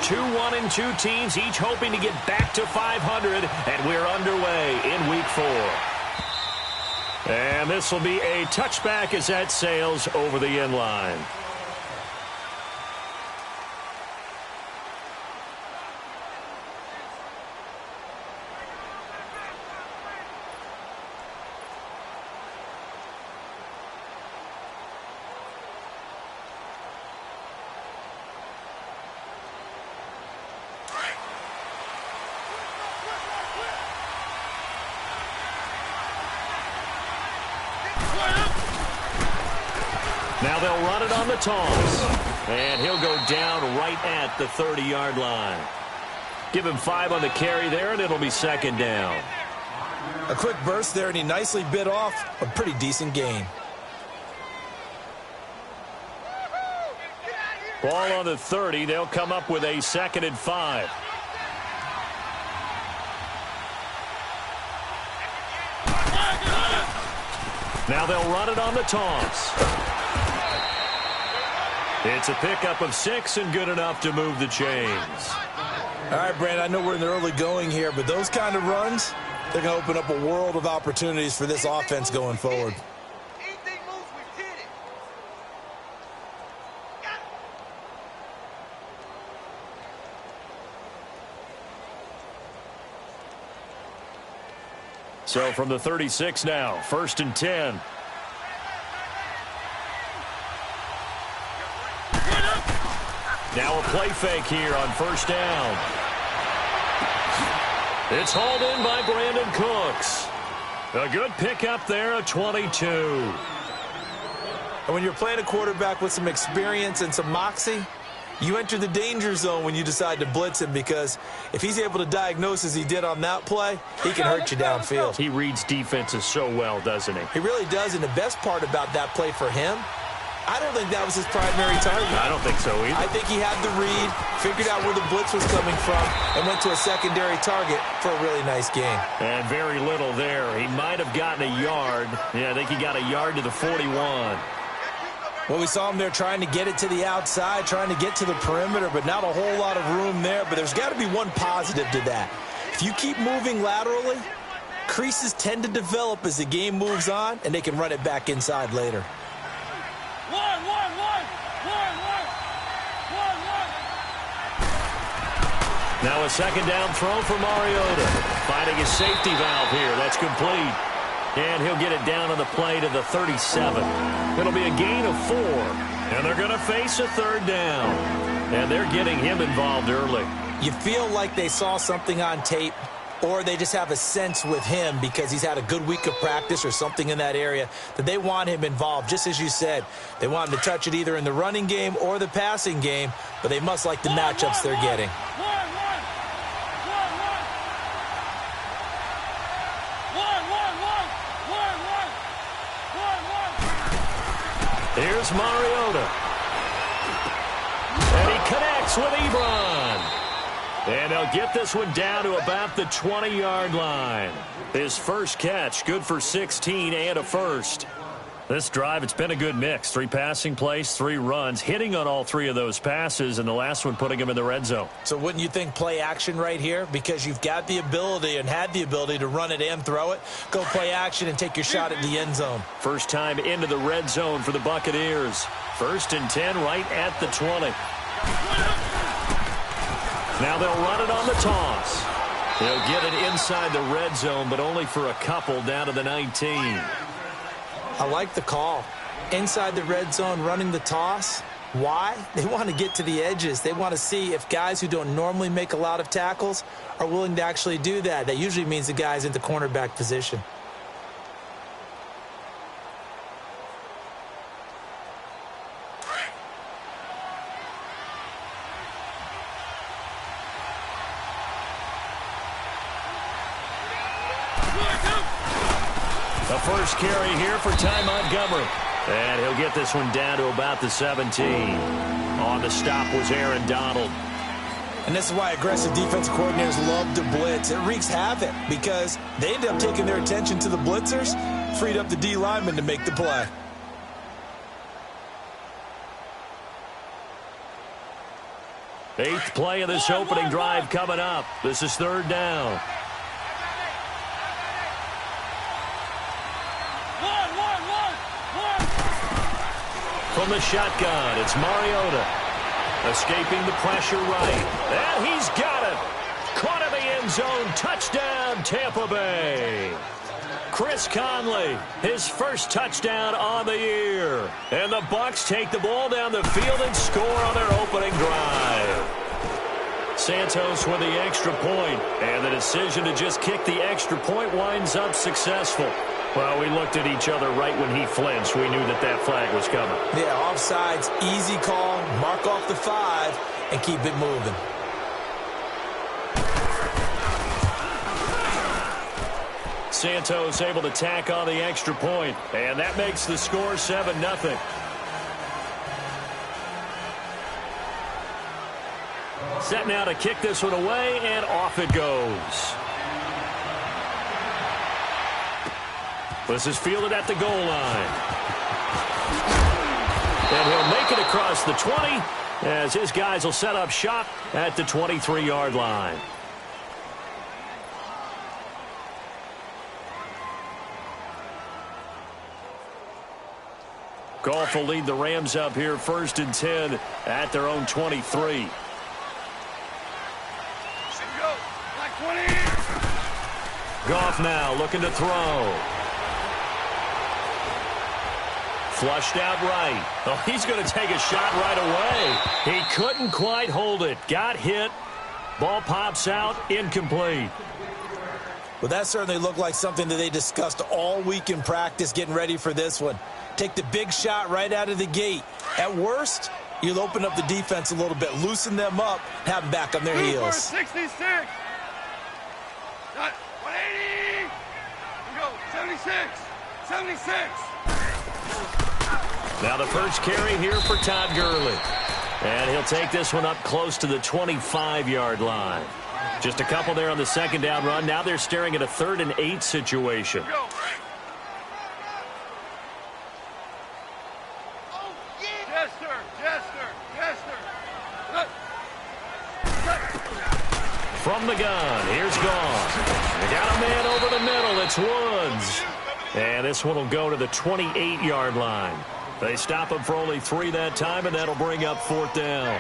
2-1 and 2 teams, each hoping to get back to 500, and we're underway in Week 4. And this will be a touchback as that sails over the end line. Now they'll run it on the toss. And he'll go down right at the 30-yard line. Give him 5 on the carry there, and it'll be second down. A quick burst there, and he nicely bit off a pretty decent gain. Ball on the 30. They'll come up with a 2nd and 5. Now they'll run it on the toss. It's a pickup of 6 and good enough to move the chains. All right, Brand, I know we're in the early going here, but those kind of runs, they're going to open up a world of opportunities for this offense going forward. So from the 36 now, 1st and 10. Now a play fake here on 1st down. It's hauled in by Brandon Cooks. A good pickup there at 22. And when you're playing a quarterback with some experience and some moxie, you enter the danger zone when you decide to blitz him, because if he's able to diagnose as he did on that play, he can hurt you downfield. He reads defenses so well, doesn't he? He really does, and the best part about that play for him, I don't think that was his primary target. I don't think so either. I think he had the read, figured out where the blitz was coming from, and went to a secondary target for a really nice gain. And very little there. He might have gotten a yard. Yeah, I think he got a yard to the 41. Well, we saw him there trying to get it to the outside, trying to get to the perimeter, but not a whole lot of room there. But there's got to be one positive to that. If you keep moving laterally, creases tend to develop as the game moves on, and they can run it back inside later. Now a 2nd down throw for Mariota. Finding his safety valve here. That's complete. And he'll get it down on the play to the 37. It'll be a gain of 4. And they're going to face a 3rd down. And they're getting him involved early. You feel like they saw something on tape, or they just have a sense with him because he's had a good week of practice or something in that area that they want him involved. Just as you said, they want him to touch it either in the running game or the passing game, but they must like the matchups they're getting. Here's Mariota. And he connects with Ebron. And they'll get this one down to about the 20-yard line. His first catch, good for 16 and a first. This drive, it's been a good mix. 3 passing plays, 3 runs, hitting on all 3 of those passes, and the last one putting him in the red zone. So wouldn't you think play action right here? Because you've got the ability and had the ability to run it and throw it. Go play action and take your shot at the end zone. First time into the red zone for the Buccaneers. 1st and 10 right at the 20. Now they'll run it on the toss. They'll get it inside the red zone, but only for a couple down to the 19. I like the call. Inside the red zone, running the toss. Why? They want to get to the edges. They want to see if guys who don't normally make a lot of tackles are willing to actually do that. That usually means the guy's in the cornerback position. The first carry here for Ty Montgomery. And he'll get this one down to about the 17. On the stop was Aaron Donald. And this is why aggressive defensive coordinators love to blitz. It wreaks havoc because they end up taking their attention to the blitzers, freed up the D lineman to make the play. 8th play of this opening drive coming up. This is 3rd down. From the shotgun, it's Mariota. Escaping the pressure right. And he's got it. Caught in the end zone. Touchdown, Tampa Bay. Chris Conley, his first touchdown on the year. And the Bucs take the ball down the field and score on their opening drive. Santos with the extra point, and the decision to just kick the extra point winds up successful. Well, we looked at each other right when he flinched. We knew that that flag was coming. Yeah, offsides, easy call, mark off the 5, and keep it moving. Santos able to tack on the extra point, and that makes the score 7-0. Set now to kick this one away, and off it goes. This is fielded at the goal line. And he'll make it across the 20 as his guys will set up shop at the 23-yard line. Goff will lead the Rams up here 1st and 10 at their own 23. Goff now looking to throw. Flushed out right. Oh, he's going to take a shot right away. He couldn't quite hold it. Got hit. Ball pops out. Incomplete. Well, that certainly looked like something that they discussed all week in practice getting ready for this one. Take the big shot right out of the gate. At worst, you'll open up the defense a little bit, loosen them up, have them back on their heels. 66. 180. We go. 76. 76. Now the first carry here for Todd Gurley. And he'll take this one up close to the 25-yard line. Just a couple there on the 2nd down run. Now they're staring at a 3rd and 8 situation. From the gun, here's Goff. They got a man over the middle. It's Woods. And this one will go to the 28-yard line. They stop him for only 3 that time, and that'll bring up 4th down.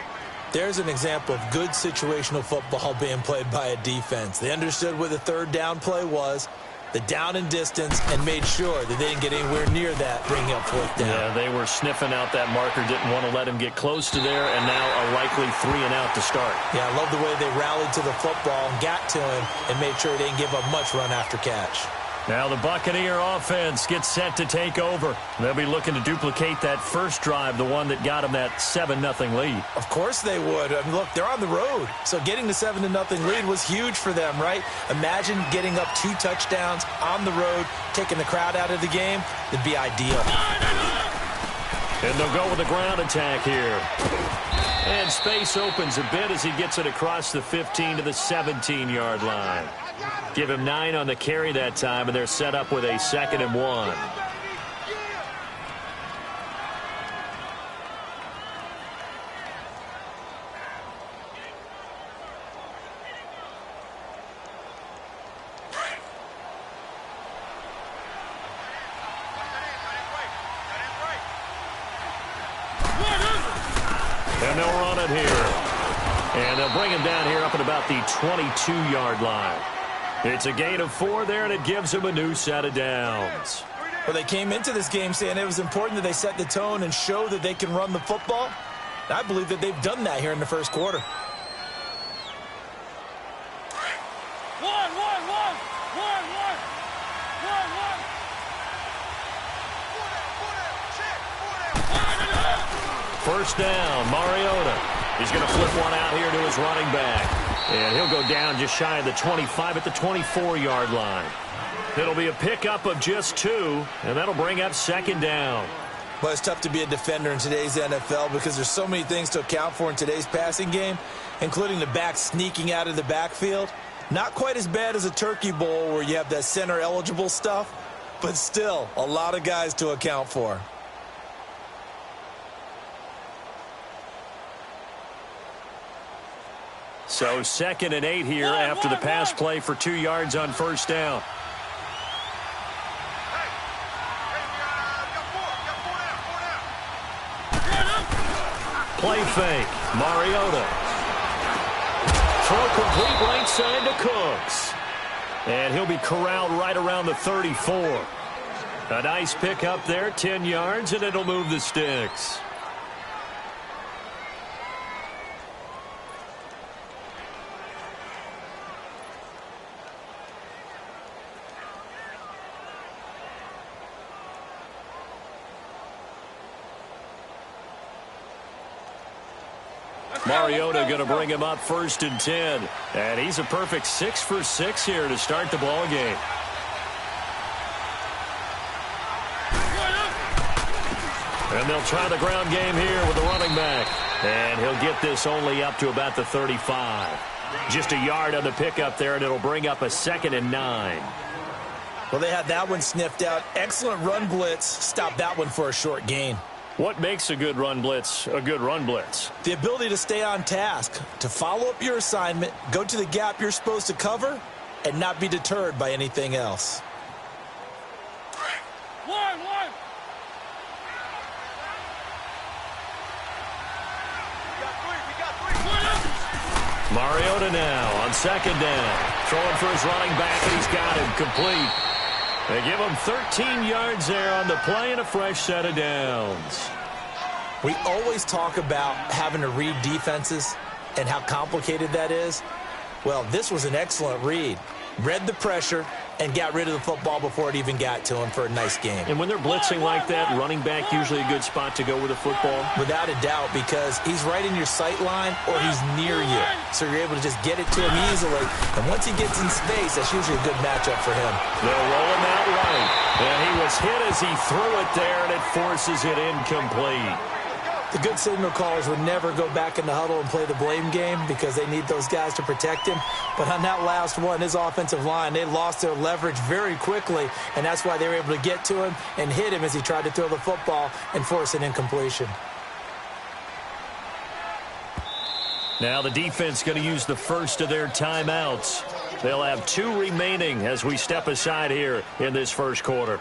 There's an example of good situational football being played by a defense. They understood what the 3rd down play was, the down and distance, and made sure that they didn't get anywhere near that, bringing up 4th down. Yeah, they were sniffing out that marker, didn't want to let him get close to there, and now a likely 3 and out to start. Yeah, I love the way they rallied to the football and got to him and made sure they didn't give up much run after catch. Now the Buccaneer offense gets set to take over. They'll be looking to duplicate that first drive, the one that got them that 7-0 lead. Of course they would. I mean, look, they're on the road. So getting the 7-0 lead was huge for them, right? Imagine getting up 2 touchdowns on the road, taking the crowd out of the game. It'd be ideal. And they'll go with a ground attack here. And space opens a bit as he gets it across the 15 to the 17-yard line. Give him 9 on the carry that time, and they're set up with a 2nd and 1. And they'll run it here. And they'll bring him down here up at about the 22-yard line. It's a gain of 4 there, and it gives him a new set of downs. Well, they came into this game saying it was important that they set the tone and show that they can run the football. I believe that they've done that here in the first quarter. First down, Mariota. He's going to flip one out here to his running back. And he'll go down just shy of the 25 at the 24-yard line. It'll be a pickup of just 2, and that'll bring up 2nd down. Well, it's tough to be a defender in today's NFL because there's so many things to account for in today's passing game, including the back sneaking out of the backfield. Not quite as bad as a turkey bowl where you have that center-eligible stuff, but still a lot of guys to account for. So 2nd and 8 here after the pass play for 2 yards on first down. Play fake. Mariota. Throw complete right side to Cooks. And he'll be corralled right around the 34. A nice pick up there, 10 yards, and it'll move the sticks. Mariota going to bring him up 1st and 10. And he's a perfect 6 for 6 here to start the ball game. And they'll try the ground game here with the running back. And he'll get this only up to about the 35. Just a yard on the pickup there, and it'll bring up a 2nd and 9. Well, they had that one sniffed out. Excellent run blitz. Stop that one for a short gain. What makes a good run blitz a good run blitz? The ability to stay on task, to follow up your assignment, go to the gap you're supposed to cover, and not be deterred by anything else. Mariota now on 2nd down. Throwing for his running back, and he's got him complete. They give him 13 yards there on the play and a fresh set of downs. We always talk about having to read defenses and how complicated that is. Well, this was an excellent read. Read the pressure and got rid of the football before it even got to him for a nice game. And when they're blitzing like that, running back usually a good spot to go with the football? Without a doubt, because he's right in your sight line or he's near you. So you're able to just get it to him easily. And once he gets in space, that's usually a good matchup for him. They'll roll him out right. And he was hit as he threw it there, and it forces it incomplete. The good signal callers would never go back in the huddle and play the blame game because they need those guys to protect him. But on that last one, his offensive line, they lost their leverage very quickly, and that's why they were able to get to him and hit him as he tried to throw the football and force an incompletion. Now the defense going to use the first of their timeouts. They'll have 2 remaining as we step aside here in this first quarter.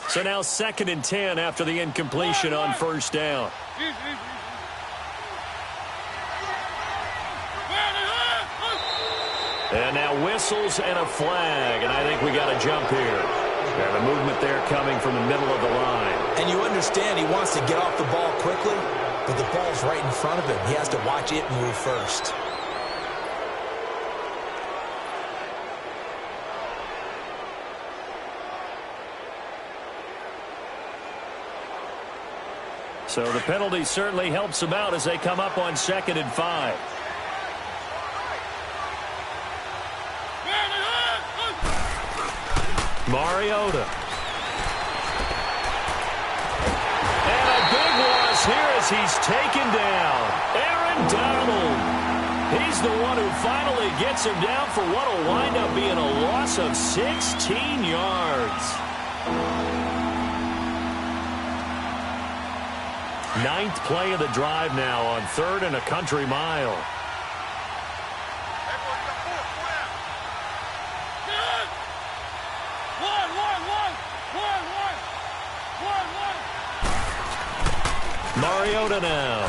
So now 2nd and 10 after the incompletion on first down. And now whistles and a flag, and I think we got a jump here. And a movement there coming from the middle of the line. And you understand he wants to get off the ball quickly, but the ball's right in front of him. He has to watch it move first. So the penalty certainly helps them out as they come up on 2nd and 5. Mariota. And a big loss here as he's taken down. Aaron Donald. He's the one who finally gets him down for what will wind up being a loss of 16 yards. 9th play of the drive now on 3rd and a country mile. Mariota now.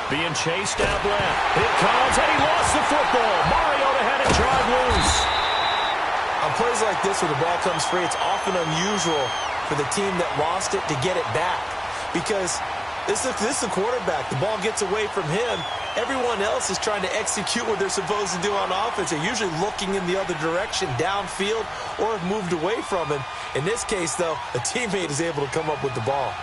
Being chased out left. It comes, and he lost the football. Mariota had it drive loose. On plays like this where the ball comes free, it's often unusual for the team that lost it to get it back. Because this is the quarterback. The ball gets away from him. Everyone else is trying to execute what they're supposed to do on offense. They're usually looking in the other direction, downfield, or have moved away from him. In this case, though, a teammate is able to come up with the ball.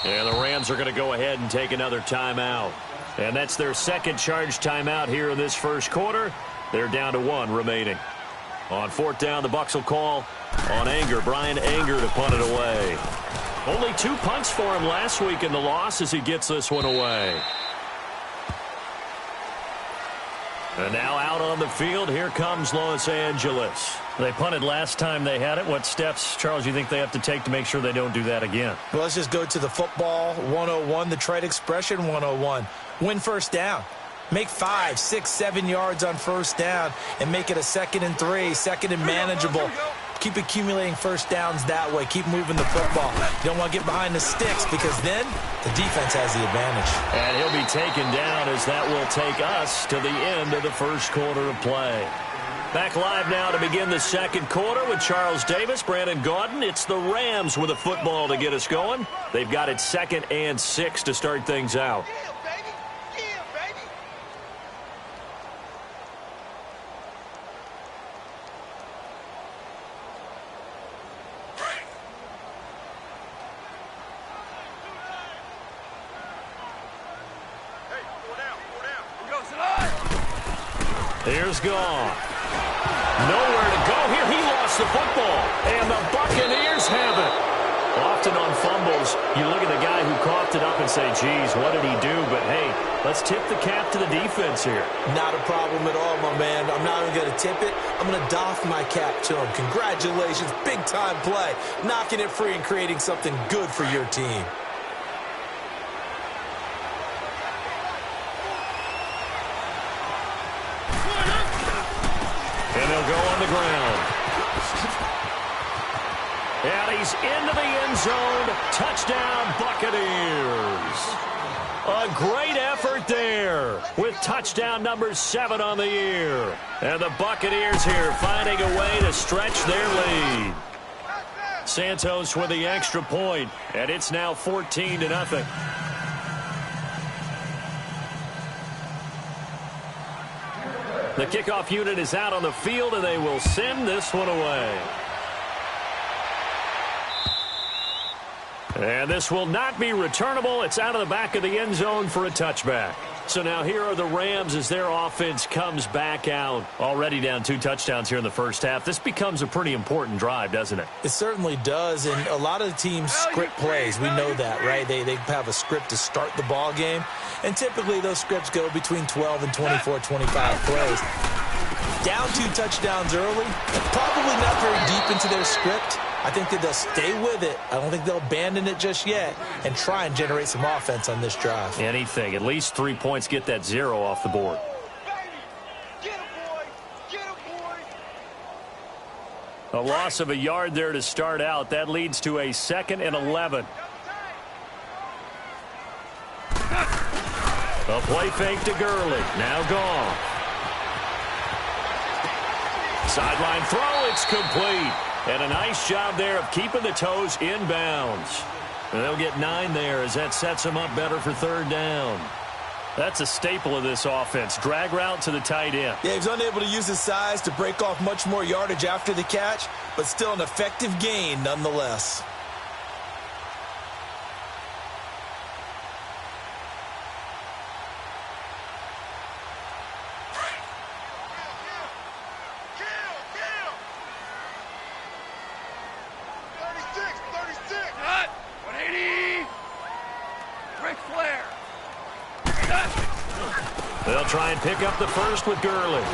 And the Rams are going to go ahead and take another timeout. And that's their 2nd charge timeout here in this first quarter. They're down to 1 remaining. On 4th down, the Bucs will call on Anger. Brian Anger to punt it away. Only 2 punts for him last week in the loss as he gets this one away. And now out on the field, here comes Los Angeles. They punted last time they had it. What steps, Charles, you think they have to take to make sure they don't do that again? Well, let's just go to the football 101, the trade expression 101. Win first down. Make 5, 6, 7 yards on first down and make it a 2nd and 3, 2nd and manageable. Keep accumulating first downs that way. Keep moving the football. You don't want to get behind the sticks because then the defense has the advantage. And he'll be taken down as that will take us to the end of the first quarter of play. Back live now to begin the second quarter with Charles Davis, Brandon Gaudin. It's the Rams with a football to get us going. They've got it 2nd and 6 to start things out. Here's gone. Nowhere to go here. He lost the football. And the Buccaneers have it. Often on fumbles, you look at the guy who coughed it up and say, geez, what did he do? But, hey, let's tip the cap to the defense here. Not a problem at all, my man. I'm not even going to tip it. I'm going to doff my cap to him. Congratulations. Big-time play. Knocking it free and creating something good for your team. And they'll go on the ground. And he's into the end zone. Touchdown, Buccaneers. A great effort there with touchdown number 7 on the year. And the Buccaneers here finding a way to stretch their lead. Santos with the extra point, and it's now 14-0. The kickoff unit is out on the field, and they will send this one away. And this will not be returnable. It's out of the back of the end zone for a touchback. So now here are the Rams as their offense comes back out. Already down 2 touchdowns here in the first half. This becomes a pretty important drive, doesn't it? It certainly does, and a lot of the teams script plays. We know that, right? They have a script to start the ball game, and typically those scripts go between 12 and 24, 25 plays. Down 2 touchdowns early, probably not very deep into their script. I think that they'll stay with it. I don't think they'll abandon it just yet and try and generate some offense on this drive. Anything. At least 3 points, get that 0 off the board. A loss of a yard there to start out. That leads to a 2nd and 11. A play fake to Gurley. Now gone. Sideline throw. It's complete. And a nice job there of keeping the toes inbounds. And they'll get 9 there as that sets them up better for 3rd down. That's a staple of this offense. Drag route to the tight end. Yeah, he's unable to use his size to break off much more yardage after the catch, but still an effective gain nonetheless. They'll try and pick up the first with Gurley.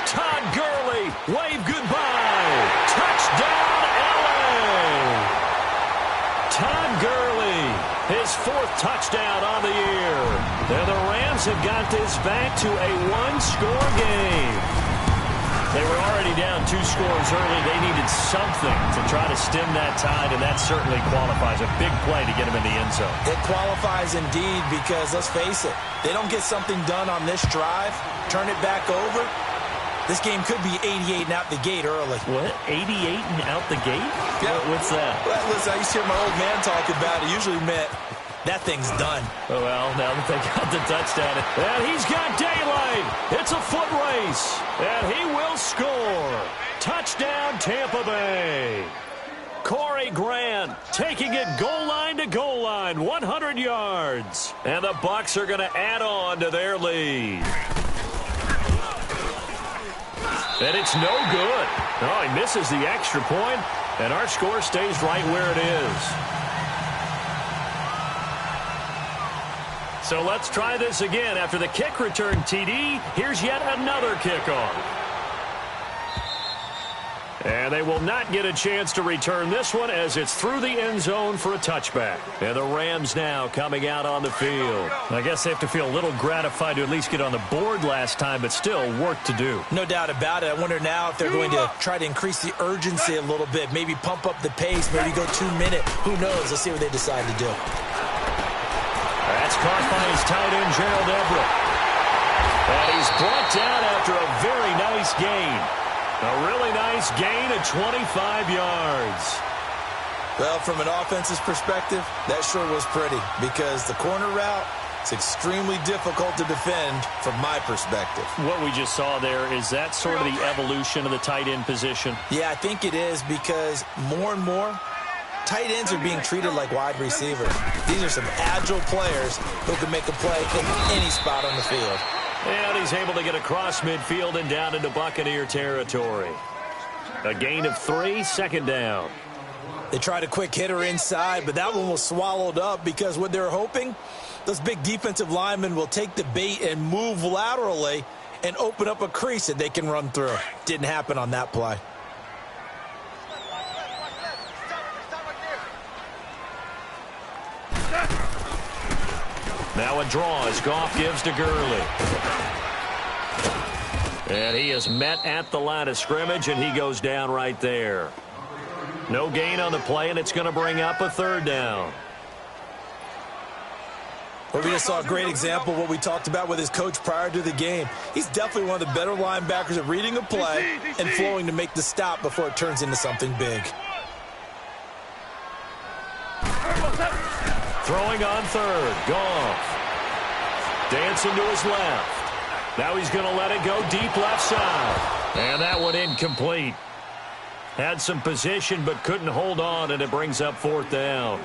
Todd Gurley, wave goodbye. Touchdown, LA. Todd Gurley, his 4th touchdown on the year. And the Rams have got this back to a 1-score game. They were already down 2 scores early. They needed something to try to stem that tide, and that certainly qualifies. A big play to get him in the end zone. It qualifies indeed because, let's face it, they don't get something done on this drive, turn it back over, this game could be 88 and out the gate early. What? 88 and out the gate? Yeah. What's that? Well, listen, I used to hear my old man talk about it. Usually meant that thing's done. Oh, well, now that they got the touchdown. And he's got daylight. It's a foot race. And he will score. Touchdown, Tampa Bay. Corey Grant taking it goal line to goal line, 100 yards. And the Bucs are going to add on to their lead. And it's no good. Oh, he misses the extra point, and our score stays right where it is. So let's try this again. After the kick return TD, here's yet another kickoff. And they will not get a chance to return this one as it's through the end zone for a touchback. And the Rams now coming out on the field. I guess they have to feel a little gratified to at least get on the board last time, but still work to do. No doubt about it. I wonder now if they're going to try to increase the urgency a little bit, maybe pump up the pace, maybe go 2 minute. Who knows? Let's see what they decide to do. That's caught by his tight end, Gerald Everett. And he's brought down after a very nice gain. A really nice gain of 25 yards. Well, from an offense's perspective, that sure was pretty because the corner route is extremely difficult to defend from my perspective. What we just saw there, is that sort of the evolution of the tight end position? Yeah, I think it is because more and more, tight ends are being treated like wide receivers. These are some agile players who can make a play in any spot on the field. And he's able to get across midfield and down into Buccaneer territory. A gain of 3, second down. They tried a quick hitter inside, but that one was swallowed up because what they're hoping, those big defensive linemen will take the bait and move laterally and open up a crease that they can run through. Didn't happen on that play. Now a draw as Goff gives to Gurley. And he is met at the line of scrimmage, and he goes down right there. No gain on the play, and it's going to bring up a third down. Well, we just saw a great example of what we talked about with his coach prior to the game. He's definitely one of the better linebackers at reading a play and flowing to make the stop before it turns into something big. Throwing on third, Goff. Dancing to his left. Now he's going to let it go deep left side. And that one incomplete. Had some position but couldn't hold on, and it brings up fourth down.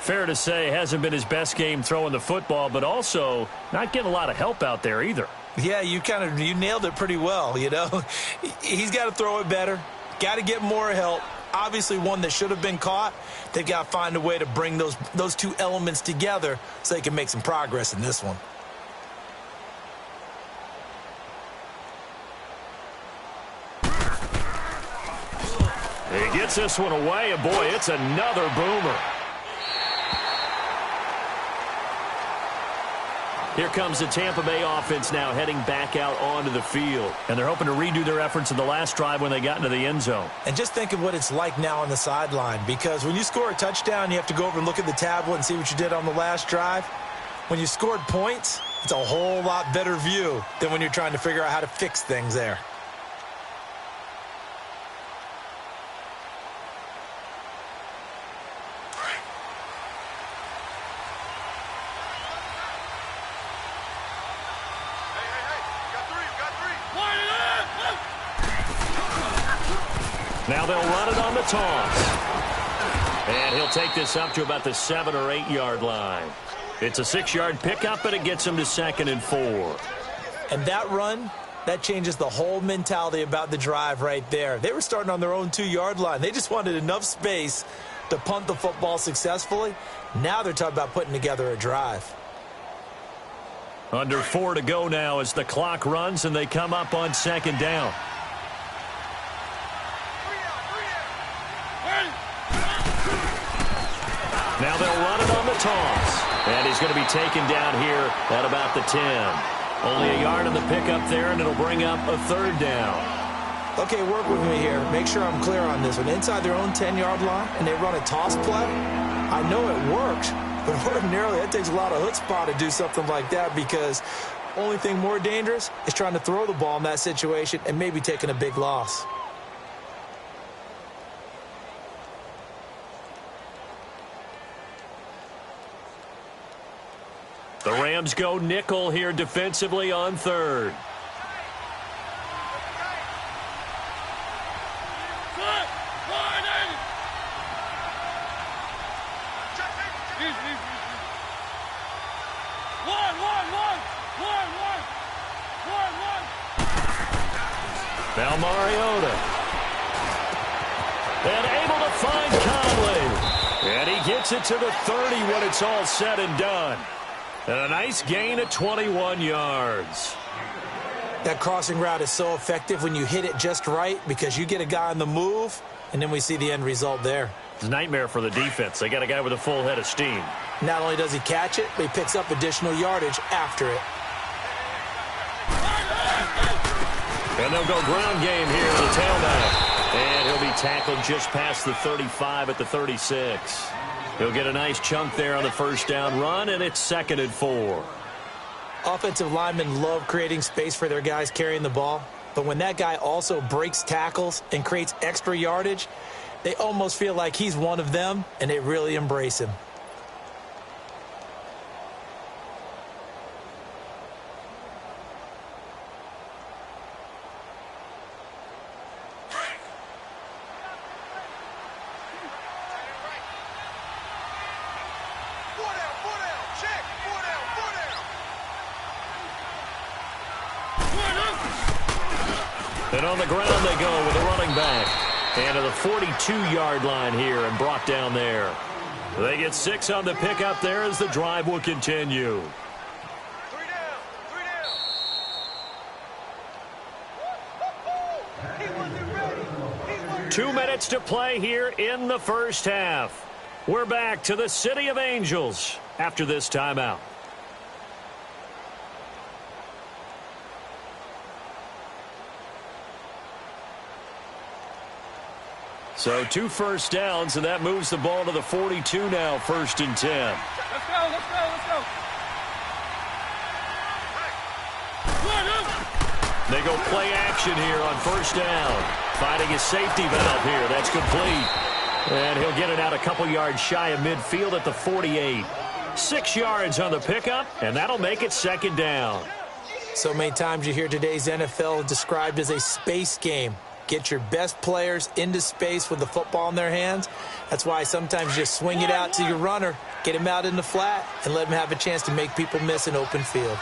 Fair to say, hasn't been his best game throwing the football, but also not getting a lot of help out there either. Yeah, you nailed it pretty well, you know. He's got to throw it better. Got to get more help. Obviously one that should have been caught. They've got to find a way to bring those two elements together so they can make some progress in this one. He gets this one away, and boy, it's another boomer. Here comes the Tampa Bay offense now heading back out onto the field. And they're hoping to redo their efforts in the last drive when they got into the end zone. And just think of what it's like now on the sideline, because when you score a touchdown, you have to go over and look at the tablet and see what you did on the last drive. When you scored points, it's a whole lot better view than when you're trying to figure out how to fix things there. Now they'll run it on the toss. And he'll take this up to about the 7 or 8 yard line. It's a 6-yard pickup, but it gets him to 2nd and 4. And that run, that changes the whole mentality about the drive right there. They were starting on their own 2-yard line. They just wanted enough space to punt the football successfully. Now they're talking about putting together a drive. Under 4 to go now as the clock runs and they come up on 2nd down. Now they'll run it on the toss. And he's going to be taken down here at about the 10. Only a yard on the pickup there, and it'll bring up a 3rd down. Okay, work with me here. Make sure I'm clear on this one. Inside their own 10-yard line, and they run a toss play. I know it works, but ordinarily it takes a lot of chutzpah to do something like that, because only thing more dangerous is trying to throw the ball in that situation and maybe taking a big loss. The Rams go nickel here defensively on 3rd. Now Mariota. And able to find Conley. And he gets it to the 30 when it's all said and done. And a nice gain of 21 yards. That crossing route is so effective when you hit it just right because you get a guy on the move, and then we see the end result there. It's a nightmare for the defense. They got a guy with a full head of steam. Not only does he catch it, but he picks up additional yardage after it. And they'll go ground game here, the tailback. And he'll be tackled just past the 35 at the 36. He'll get a nice chunk there on the first down run, and it's 2nd and 4. Offensive linemen love creating space for their guys carrying the ball, but when that guy also breaks tackles and creates extra yardage, they almost feel like he's one of them, and they really embrace him. And on the ground they go with a running back. And to the 42-yard line here and brought down there. They get 6 on the pickup there as the drive will continue. 2 minutes to play here in the first half. We're back to the City of Angels after this timeout. So 2 first downs, and that moves the ball to the 42 now, 1st and 10. Let's go, let's go, let's go. They go play action here on 1st down. Finding his safety valve here. That's complete. And he'll get it out a couple yards shy of midfield at the 48. 6 yards on the pickup, and that'll make it 2nd down. So many times you hear today's NFL described as a space game. Get your best players into space with the football in their hands. That's why sometimes you just swing it out to your runner, get him out in the flat, and let him have a chance to make people miss an open field.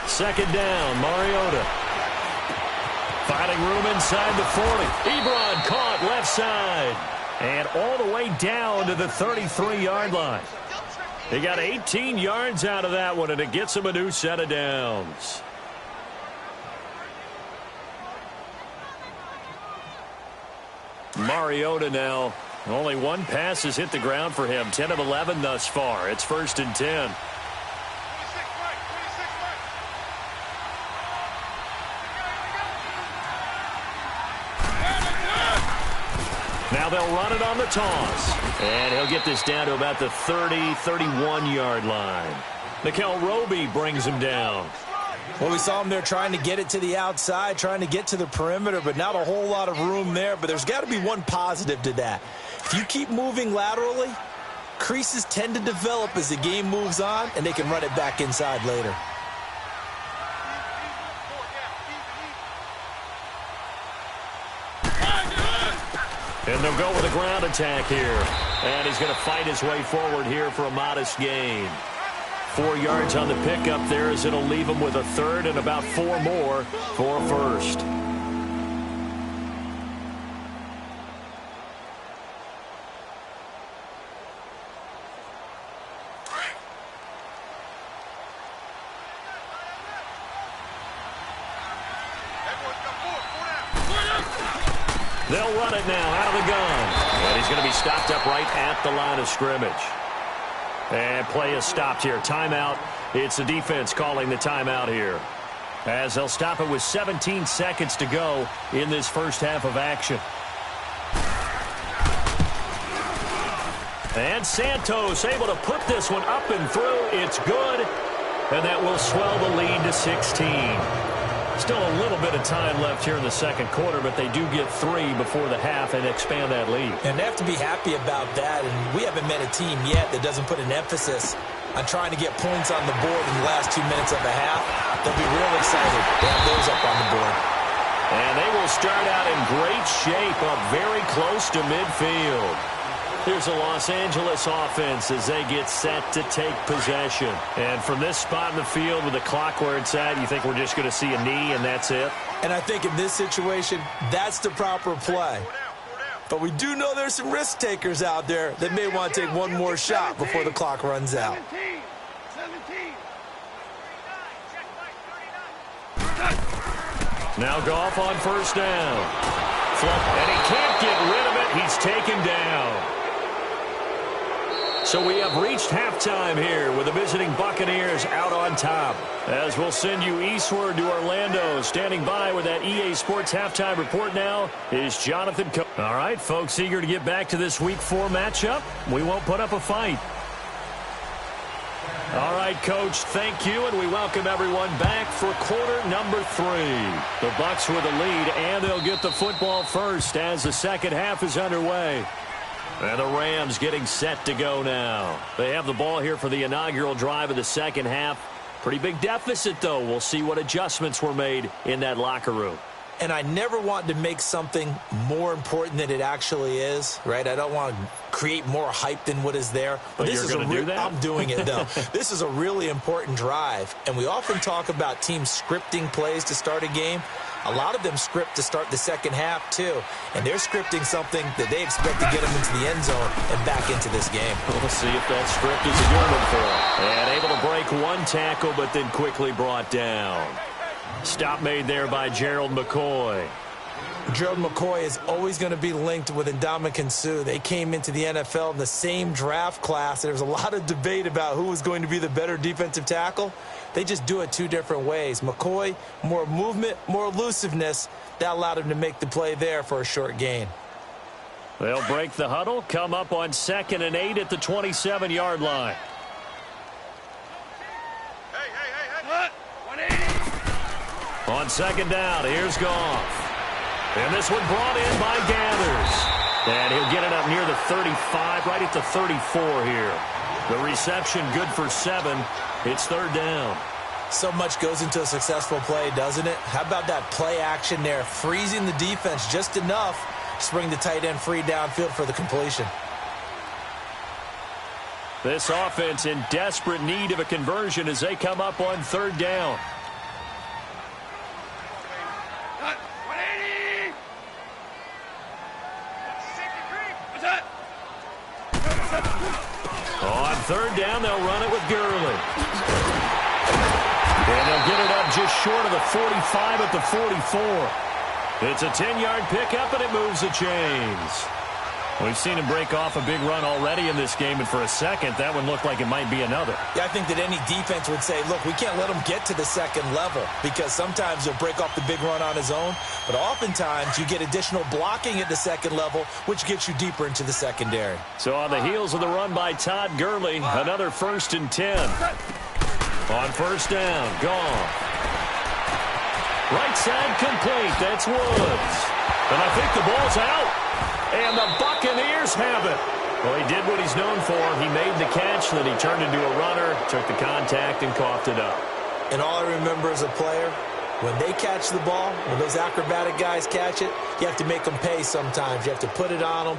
Second down, Mariota. Finding room inside the 40. Ebron caught left side. And all the way down to the 33-yard line. He got 18 yards out of that one, and it gets him a new set of downs. Mariota now. Only one pass has hit the ground for him. 10 of 11 thus far. It's 1st and 10. Now they'll run it on the toss. And he'll get this down to about the 30, 31-yard line. Nickel Roby brings him down. Well, we saw him there trying to get it to the outside, trying to get to the perimeter, but not a whole lot of room there. But there's got to be one positive to that. If you keep moving laterally, creases tend to develop as the game moves on, and they can run it back inside later. And they'll go with a ground attack here. And he's going to fight his way forward here for a modest gain. 4 yards on the pickup there as it'll leave him with a 3rd and about 4 more for a 1st. They'll run it now out of the gun. And he's going to be stopped up right at the line of scrimmage. And play is stopped here. Timeout. It's the defense calling the timeout here. As they'll stop it with 17 seconds to go in this first half of action. And Santos able to put this one up and through. It's good. And that will swell the lead to 16. Still a little bit of time left here in the second quarter, but they do get 3 before the half and expand that lead. And they have to be happy about that. And we haven't met a team yet that doesn't put an emphasis on trying to get points on the board in the last 2 minutes of the half. They'll be real excited to have those up on the board. And they will start out in great shape, up very close to midfield. Here's a Los Angeles offense as they get set to take possession. And from this spot in the field with the clock where it's at, you think we're just going to see a knee and that's it? And I think in this situation, that's the proper play. But we do know there's some risk takers out there that may want to take one more shot before the clock runs out. 17. Now Goff on first down. And he can't get rid of it. He's taken down. So we have reached halftime here with the visiting Buccaneers out on top. As we'll send you eastward to Orlando. Standing by with that EA Sports halftime report now is Jonathan Coe. All right, folks, eager to get back to this Week 4 matchup. We won't put up a fight. All right, Coach, thank you, and we welcome everyone back for quarter number 3. The Bucs with a lead, and they'll get the football first as the second half is underway. And the Rams getting set to go now. They have the ball here for the inaugural drive of the second half. Pretty big deficit, though. We'll see what adjustments were made in that locker room. And I never want to make something more important than it actually is, right? I don't want to create more hype than what is there. But this is do that? I'm doing it, though. This is a really important drive. And we often talk about teams scripting plays to start a game. A lot of them script to start the second half, too. And they're scripting something that they expect to get them into the end zone and back into this game. We'll see if that script is a good one for them. And able to break one tackle, but then quickly brought down. Stop made there by Gerald McCoy. Gerald McCoy is always going to be linked with Ndamukong Suh. They came into the NFL in the same draft class. There was a lot of debate about who was going to be the better defensive tackle. They just do it two different ways. McCoy, more movement, more elusiveness. That allowed him to make the play there for a short gain. They'll break the huddle, come up on 2nd and 8 at the 27-yard line. On second down, here's Goff. And this one brought in by Gathers. And he'll get it up near the 35, right at the 34 here. The reception good for 7. It's 3rd down. So much goes into a successful play, doesn't it? How about that play action there, freezing the defense just enough to bring the tight end free downfield for the completion. This offense in desperate need of a conversion as they come up on 3rd down. On 3rd down, they'll run it with Gurley. And they'll get it up just short of the 45 at the 44. It's a 10-yard pickup, and it moves the chains. We've seen him break off a big run already in this game, and for a second, that one looked like it might be another. Yeah, I think that any defense would say, look, we can't let him get to the second level because sometimes he'll break off the big run on his own, but oftentimes you get additional blocking at the second level, which gets you deeper into the secondary. So on the heels of the run by Todd Gurley, another 1st and 10. On 1st down, Goff. Right side complete. That's Woods. And I think the ball's out. And the Buccaneers have it. Well, he did what he's known for. He made the catch, then he turned into a runner, took the contact, and coughed it up. And all I remember as a player, when they catch the ball, when those acrobatic guys catch it, you have to make them pay sometimes. You have to put it on them.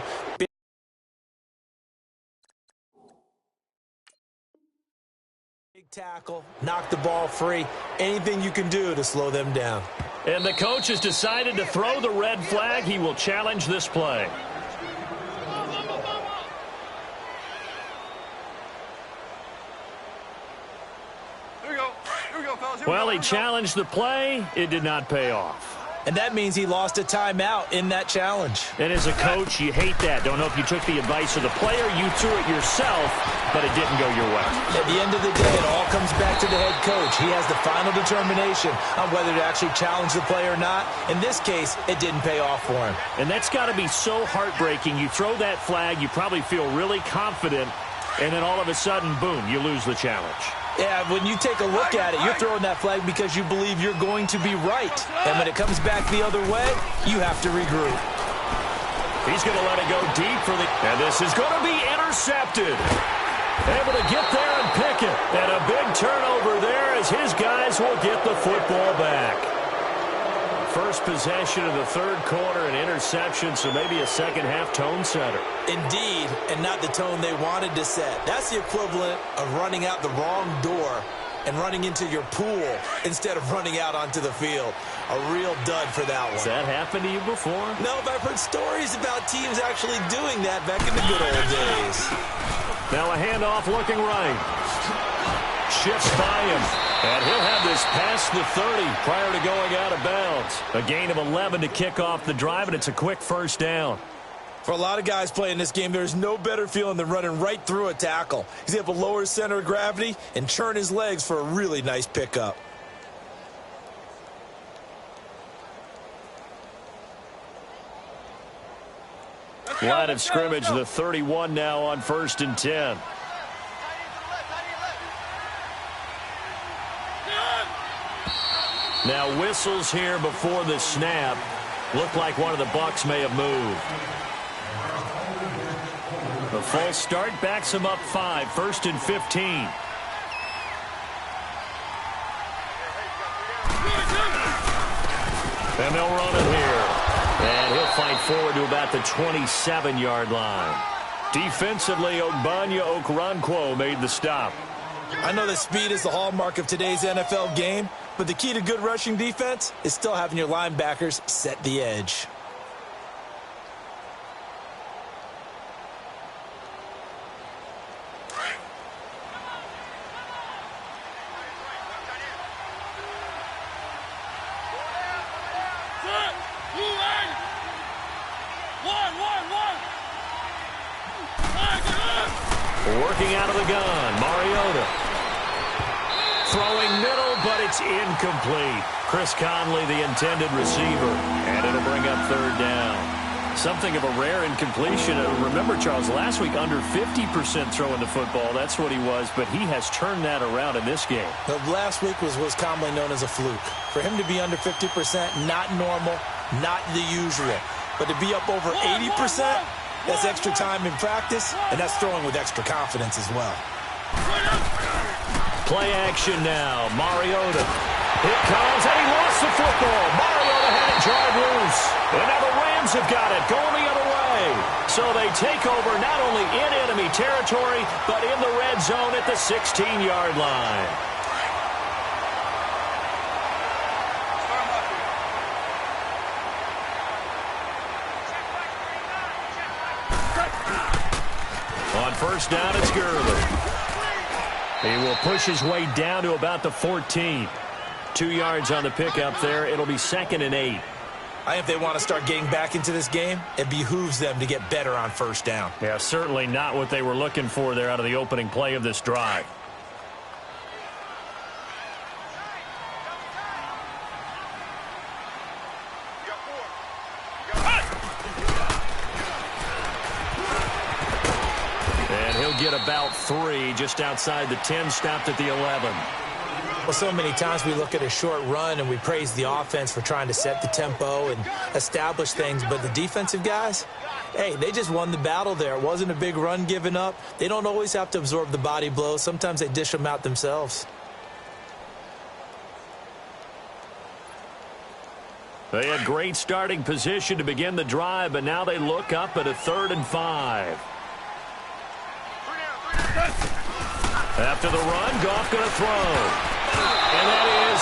Big tackle, knock the ball free. Anything you can do to slow them down. And the coach has decided to throw the red flag. He will challenge this play. Here we go, fellas. Well, he challenged the play. It did not pay off. And that means he lost a timeout in that challenge. And as a coach, you hate that. Don't know if you took the advice of the player, you threw it yourself, but it didn't go your way. At the end of the day, it all comes back to the head coach. He has the final determination on whether to actually challenge the play or not. In this case, it didn't pay off for him. And that's got to be so heartbreaking. You throw that flag, you probably feel really confident, and then all of a sudden, boom, you lose the challenge. Yeah, when you take a look at it, you're throwing that flag because you believe you're going to be right. And when it comes back the other way, you have to regroup. He's going to let it go deep for the... And this is going to be intercepted. Able to get there and pick it. And a big turnover there as his guys will get the football back. first possession of the third quarter, an interception, so maybe a second-half tone setter. Indeed, and not the tone they wanted to set. That's the equivalent of running out the wrong door and running into your pool instead of running out onto the field. A real dud for that one. Has that happened to you before? No, but I've heard stories about teams actually doing that back in the good old days. Now a handoff looking right. Shifts by him. And he'll have this past the 30 prior to going out of bounds. A gain of 11 to kick off the drive, and it's a quick first down. For a lot of guys playing this game, there's no better feeling than running right through a tackle. He's able to lower his center of gravity and churn his legs for a really nice pickup. Line of scrimmage, the 31 now on 1st and 10. Now whistles here before the snap. Looked like one of the Bucs may have moved. The false start backs him up 5, 1st and 15. And they'll run it here. And he'll fight forward to about the 27-yard line. Defensively, Ogbanya Okoronkwo made the stop. I know that speed is the hallmark of today's NFL game, but the key to good rushing defense is still having your linebackers set the edge. Working out of the gun, Mariota. Throwing middle, but it's incomplete. Chris Conley, the intended receiver, and it'll bring up 3rd down. Something of a rare incompletion. Remember, Charles, last week under 50% throwing the football. That's what he was, but he has turned that around in this game. The last week was commonly known as a fluke. For him to be under 50%, not normal, not the usual. But to be up over 80%, that's extra time in practice, and that's throwing with extra confidence as well. Play action now. Mariota. Here comes, and he lost the football. Mariota had it jarred loose. And now the Rams have got it, going the other way. So they take over not only in enemy territory, but in the red zone at the 16-yard line. On 1st down, it's Gurley. He will push his way down to about the 14. 2 yards on the pickup there. It'll be 2nd and 8. I think if they want to start getting back into this game, it behooves them to get better on 1st down. Yeah, certainly not what they were looking for there out of the opening play of this drive. Get about 3 just outside the 10, stopped at the 11. Well, so many times we look at a short run and we praise the offense for trying to set the tempo and establish things, but the defensive guys, hey, they just won the battle there. It wasn't a big run given up. They don't always have to absorb the body blows. Sometimes they dish them out themselves. They had great starting position to begin the drive, but now they look up at a 3rd and 5. After the run, Goff going to throw. And that is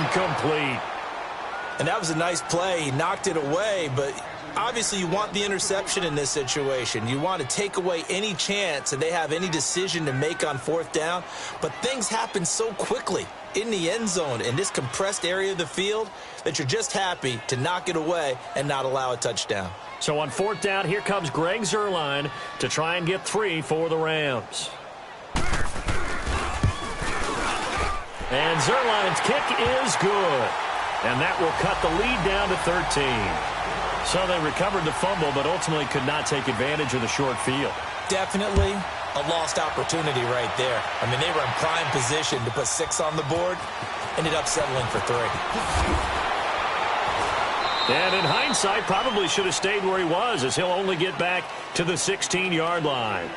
incomplete. And that was a nice play. He knocked it away, but obviously you want the interception in this situation. You want to take away any chance that they have any decision to make on 4th down. But things happen so quickly in the end zone in this compressed area of the field that you're just happy to knock it away and not allow a touchdown. So on 4th down, here comes Greg Zuerlein to try and get 3 for the Rams. And Zuerlein's kick is good. And that will cut the lead down to 13. So they recovered the fumble, but ultimately could not take advantage of the short field. Definitely a lost opportunity right there. I mean, they were in prime position to put 6 on the board. Ended up settling for 3. And in hindsight, probably should have stayed where he was, as he'll only get back to the 16-yard line.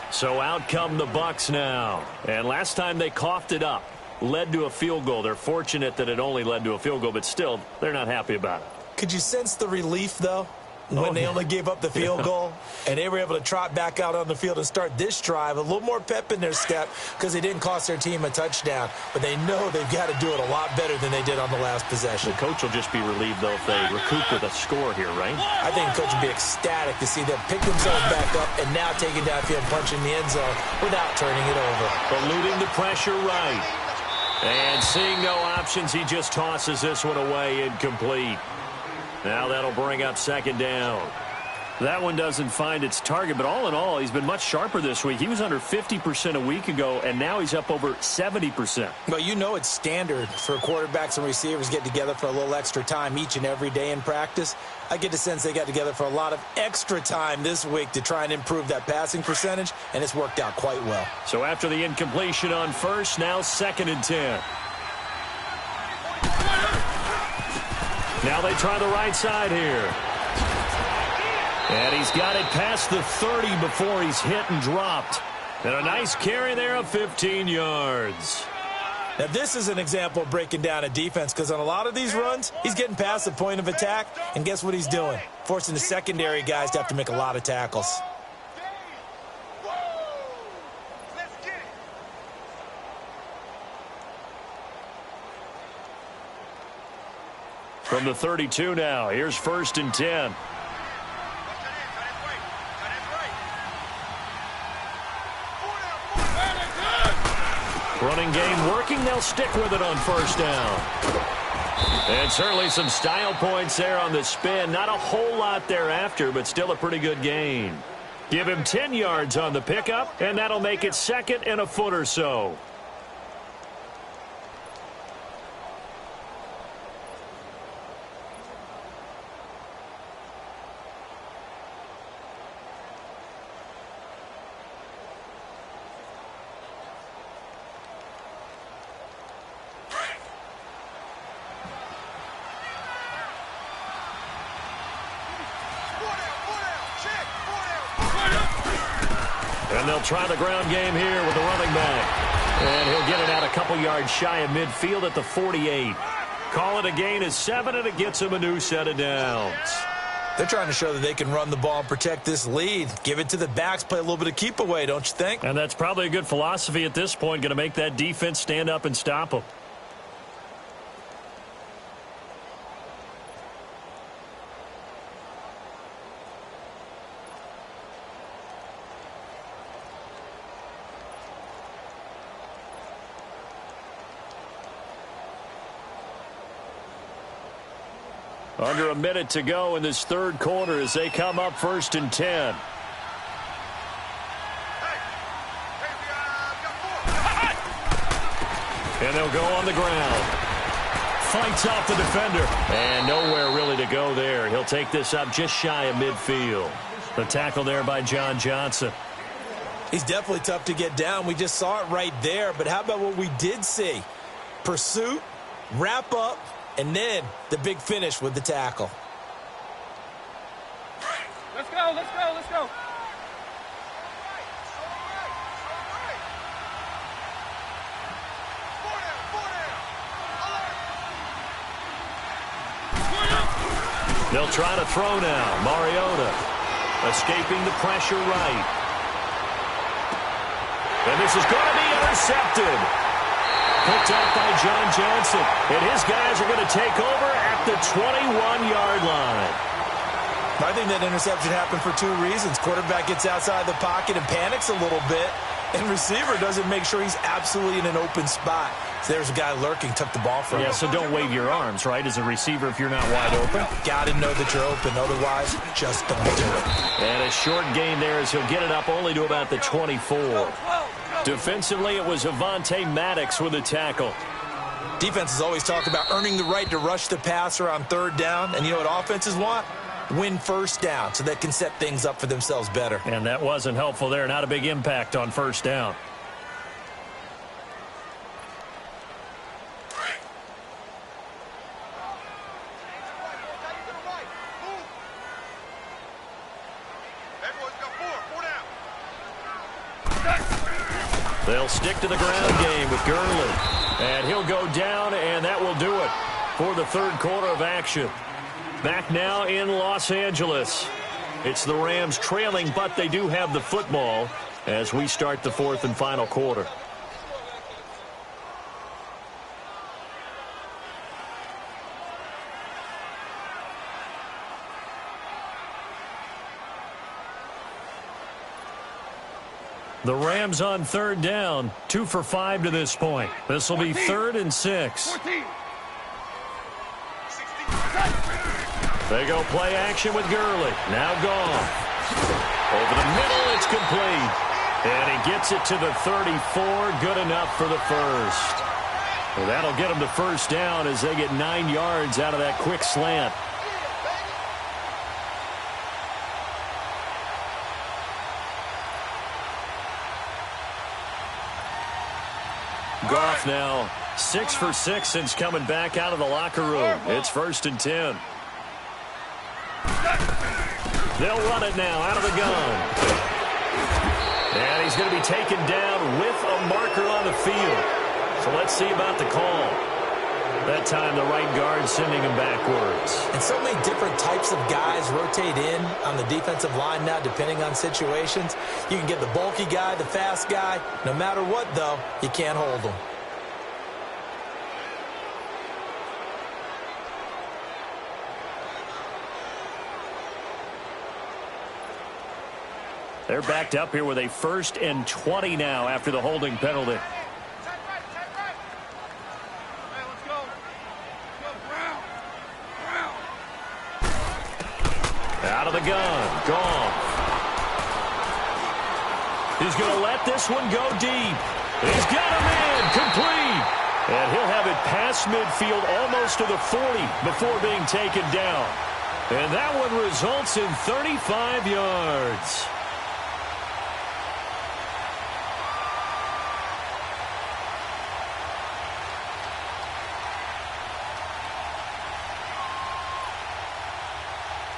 So out come the Bucs now. And last time they coughed it up. led to a field goal. They're fortunate that it only led to a field goal, but still, they're not happy about it. Could you sense the relief, though, when they only gave up the field goal and they were able to trot back out on the field and start this drive? A little more pep in their step because they didn't cost their team a touchdown, but they know they've got to do it a lot better than they did on the last possession. The coach will just be relieved, though, if they recoup with a score here, right? I think the coach would be ecstatic to see them pick themselves back up and now taking downfield, punching the end zone without turning it over. Eluding the pressure right. And seeing no options, he just tosses this one away, incomplete. Now that'll bring up second down. That one doesn't find its target, but all in all, he's been much sharper this week. He was under 50% a week ago, and now he's up over 70%. Well, you know it's standard for quarterbacks and receivers get together for a little extra time each and every day in practice. I get the sense they got together for a lot of extra time this week to try and improve that passing percentage, and it's worked out quite well. So after the incompletion on first, now 2nd and 10. Now they try the right side here. And he's got it past the 30 before he's hit and dropped. And a nice carry there of 15 yards. Now this is an example of breaking down a defense because on a lot of these runs, he's getting past the point of attack. And guess what he's doing? Forcing the secondary guys to have to make a lot of tackles. From the 32 now, here's 1st and 10. Running game working, they'll stick with it on 1st down. And certainly some style points there on the spin. Not a whole lot thereafter, but still a pretty good gain. Give him 10 yards on the pickup, and that'll make it 2nd and a foot or so. And they'll try the ground game here with the running back. And he'll get it out a couple yards shy of midfield at the 48. Call it a gain of 7, and it gets him a new set of downs. They're trying to show that they can run the ball and protect this lead. Give it to the backs, play a little bit of keep away, don't you think? And that's probably a good philosophy at this point, going to make that defense stand up and stop them. Under a minute to go in this 3rd quarter as they come up 1st and 10. And they'll go on the ground. Fights off the defender. And nowhere really to go there. He'll take this up just shy of midfield. The tackle there by John Johnson. He's definitely tough to get down. We just saw it right there. But how about what we did see? Pursuit, wrap up, and then the big finish with the tackle. Let's go, let's go, let's go. They'll try to throw now. Mariota escaping the pressure right. And this is going to be intercepted. Picked up by John Johnson. And his guys are going to take over at the 21-yard line. I think that interception happened for 2 reasons. Quarterback gets outside the pocket and panics a little bit. And receiver doesn't make sure he's absolutely in an open spot. So there's a guy lurking, took the ball from him. Yeah, so don't wave your arms, right, as a receiver if you're not wide open. Got to know that you're open. Otherwise, just don't do it. And a short gain there as he'll get it up only to about the 24. Defensively, it was Avonte Maddox with a tackle. Defenses always talk about earning the right to rush the passer on 3rd down. And you know what offenses want? Win 1st down so they can set things up for themselves better. And that wasn't helpful there. Not a big impact on 1st down. They'll stick to the ground game with Gurley. And he'll go down, and that will do it for the third quarter of action. Back now in Los Angeles. It's the Rams trailing, but they do have the football as we start the fourth and final quarter. The Rams on third down, 2 for 5 to this point. This will be 3rd and 6. They go play action with Gurley. Now gone. Over the middle, it's complete. And he gets it to the 34. Good enough for the first. Well, that'll get them to first down as they get 9 yards out of that quick slant. Goff now 6 for 6 since coming back out of the locker room. It's 1st and 10. They'll run it now out of the gun. And he's going to be taken down with a marker on the field. So let's see about the call. That time the right guard sending him backwards. And so many different types of guys rotate in on the defensive line now depending on situations. You can get the bulky guy, the fast guy. No matter what, though, you can't hold them. They're backed up here with a 1st and 20 now after the holding penalty. Out of the gun. Gone. He's going to let this one go deep. He's got him in. Complete. And he'll have it past midfield almost to the 40 before being taken down. And that one results in 35 yards.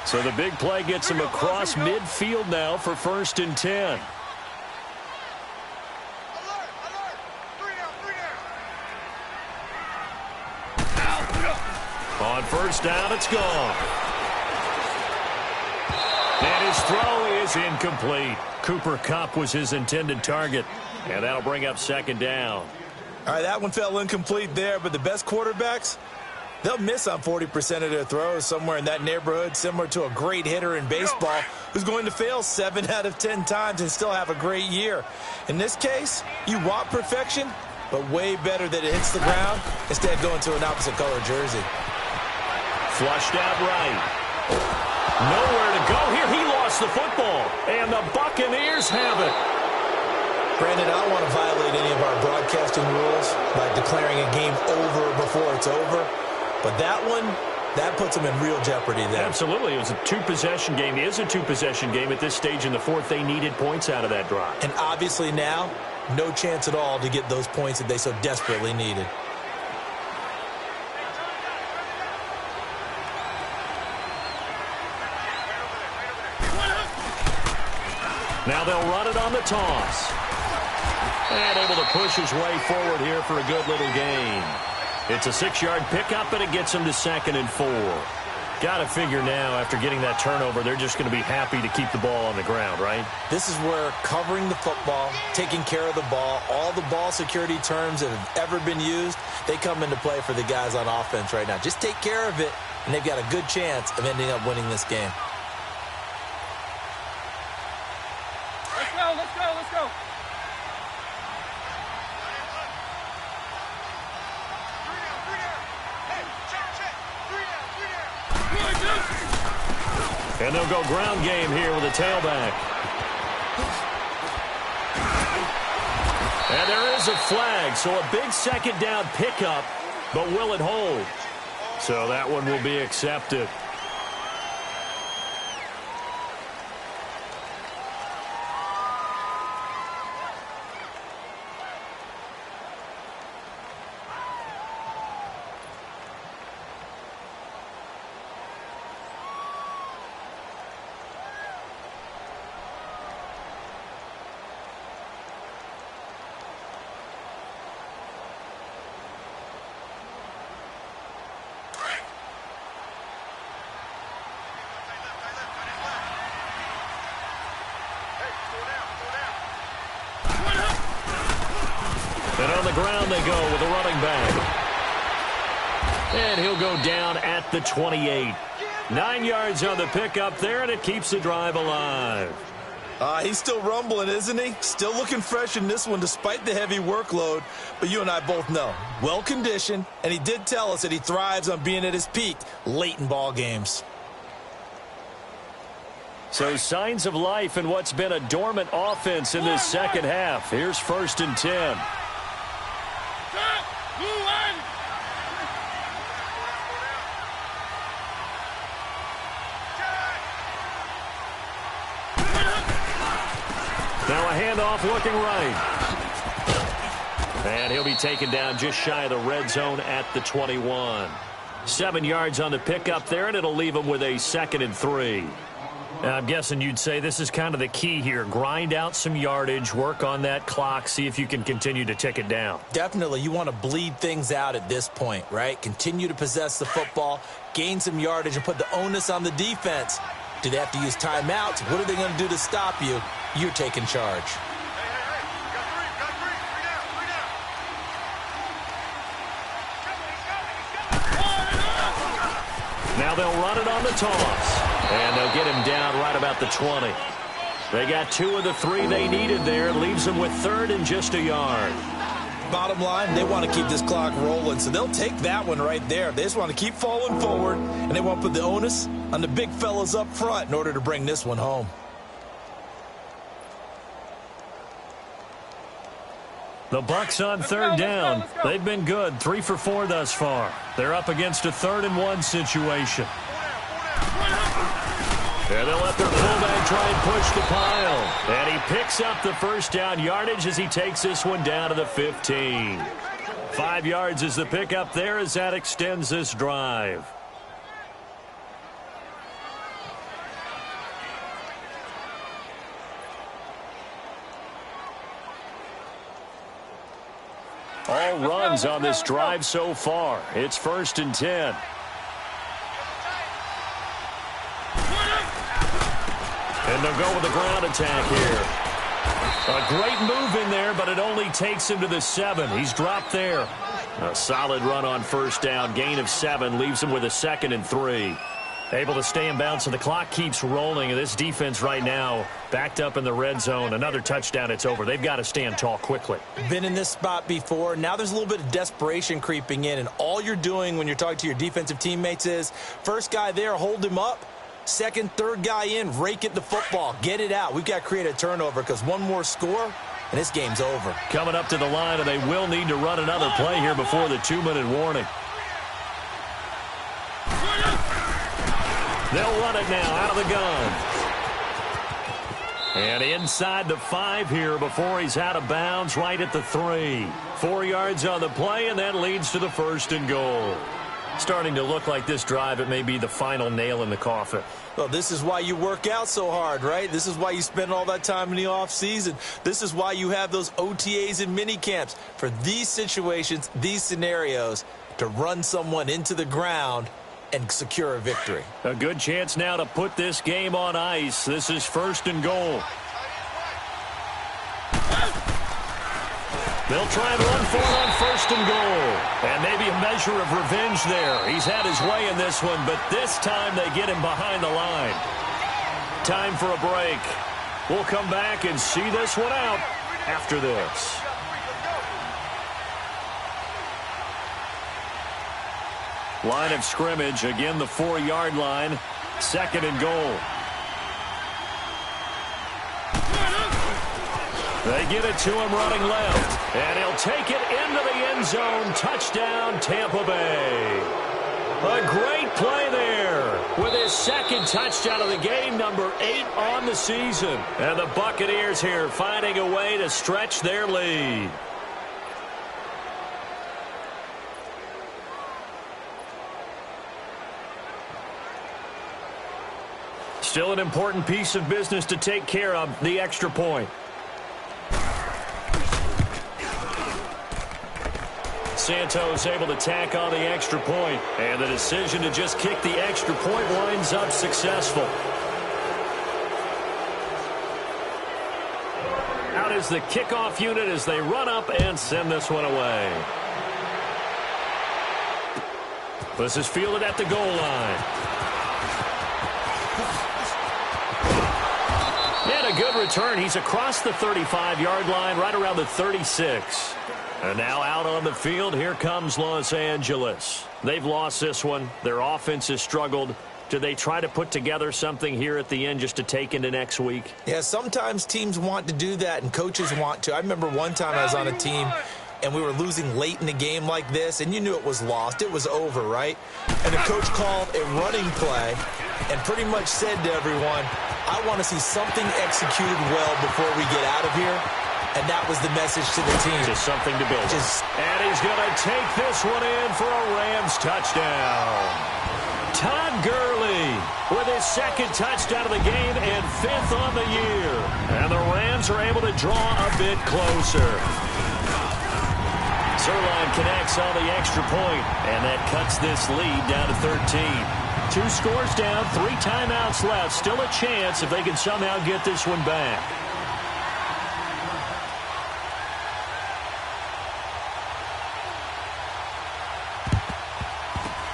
So the big play gets him across midfield now for 1st and 10. On 1st down, it's gone. And his throw is incomplete. Cooper Kupp was his intended target. And that'll bring up 2nd down. All right, that one fell incomplete there, but the best quarterbacks, they'll miss on 40% of their throws, somewhere in that neighborhood, similar to a great hitter in baseball who's going to fail 7 out of 10 times and still have a great year. In this case, you want perfection, but way better that it hits the ground instead going to an opposite color jersey. Flushed out right. Nowhere to go here. He lost the football, and the Buccaneers have it. Brandon, I don't want to violate any of our broadcasting rules by declaring a game over before it's over. But that one, that puts them in real jeopardy there. Absolutely. It was a 2-possession game. It is a 2-possession game at this stage in the fourth. They needed points out of that drive. And obviously now, no chance at all to get those points that they so desperately needed. Now they'll run it on the toss. And able to push his way forward here for a good little gain. It's a 6-yard pickup, and it gets him to 2nd and 4. Got to figure now, after getting that turnover, they're just going to be happy to keep the ball on the ground, right? This is where covering the football, taking care of the ball, all the ball security terms that have ever been used, they come into play for the guys on offense right now. Just take care of it, and they've got a good chance of ending up winning this game. Let's go, let's go, let's go. And they'll go ground game here with a tailback. And there is a flag, so a big 2nd down pickup, but will it hold? So that one will be accepted. the ground they go with a running back. And he'll go down at the 28. 9 yards on the pickup there, and it keeps the drive alive. He's still rumbling, isn't he? Still looking fresh in this one despite the heavy workload. But you and I both know, well-conditioned, and he did tell us that he thrives on being at his peak late in ball games. So signs of life in what's been a dormant offense in this second half. Here's 1st and 10. Now a handoff looking right. And he'll be taken down just shy of the red zone at the 21. 7 yards on the pickup there, and it'll leave him with a 2nd and 3. I'm guessing you'd say this is kind of the key here. Grind out some yardage, work on that clock, see if you can continue to tick it down. Definitely. You want to bleed things out at this point, right? Continue to possess the football, gain some yardage, and put the onus on the defense. Do they have to use timeouts? What are they going to do to stop you? You're taking charge. Now they'll run it on the toss. And they'll get him down right about the 20. They got 2 of the 3 they needed there. Leaves them with 3rd and just a yard. Bottom line, they want to keep this clock rolling, so they'll take that one right there. They just want to keep falling forward, and they want to put the onus on the big fellas up front in order to bring this one home. The Bucs on 3rd down. They've been good, 3 for 4 thus far. They're up against a 3rd and 1 situation. And they'll let their fullback try and push the pile. And he picks up the 1st down yardage as he takes this one down to the 15. 5 yards is the pickup there as that extends this drive. All runs on this drive so far. It's 1st and 10. And they'll go with the ground attack here. A great move in there, but it only takes him to the 7. He's dropped there. A solid run on 1st down. Gain of 7 leaves him with a 2nd and 3. Able to stay in bounds, so the clock keeps rolling. And this defense right now backed up in the red zone. Another touchdown, it's over. They've got to stand tall quickly. Been in this spot before. Now there's a little bit of desperation creeping in. And all you're doing when you're talking to your defensive teammates is, first guy there, hold him up. 2nd, 3rd guy in, rake at the football. Get it out. We've got to create a turnover because one more score, and this game's over. Coming up to the line, and they will need to run another play here before the 2-minute warning. They'll run it now out of the gun. And inside the 5 here before he's out of bounds right at the 3. 4 yards on the play, and that leads to the 1st and goal. Starting to look like this drive, it may be the final nail in the coffin. Well, this is why you work out so hard, right? This is why you spend all that time in the offseason. This is why you have those OTAs and mini camps. For these situations, these scenarios, to run someone into the ground and secure a victory. A good chance now to put this game on ice. This is 1st and goal. They'll try and run for it on 1st and goal. And maybe a measure of revenge there. He's had his way in this one, but this time they get him behind the line. Time for a break. We'll come back and see this one out after this. Line of scrimmage, again the 4-yard line. 2nd and goal. They get it to him running left. And he'll take it into the end zone. Touchdown, Tampa Bay. A great play there with his 2nd touchdown of the game, number 8 on the season. And the Buccaneers here finding a way to stretch their lead. Still an important piece of business to take care of, the extra point. Santos able to tack on the extra point, and the decision to just kick the extra point winds up successful. Out is the kickoff unit as they run up and send this one away. This is fielded at the goal line. And a good return. He's across the 35-yard line, right around the 36. And now out on the field, here comes Los Angeles. They've lost this one. Their offense has struggled. Do they try to put together something here at the end just to take into next week? Yeah, sometimes teams want to do that, and coaches want to. I remember one time I was on a team, and we were losing late in a game like this, and you knew it was lost. It was over, right? And the coach called a running play and pretty much said to everyone, I want to see something executed well before we get out of here. And that was the message to the team. Just something to build. And he's going to take this one in for a Rams touchdown. Todd Gurley with his second touchdown of the game and 5th on the year. And the Rams are able to draw a bit closer. Zerline connects on the extra point, and that cuts this lead down to 13. 2 scores down, 3 timeouts left. Still a chance if they can somehow get this one back.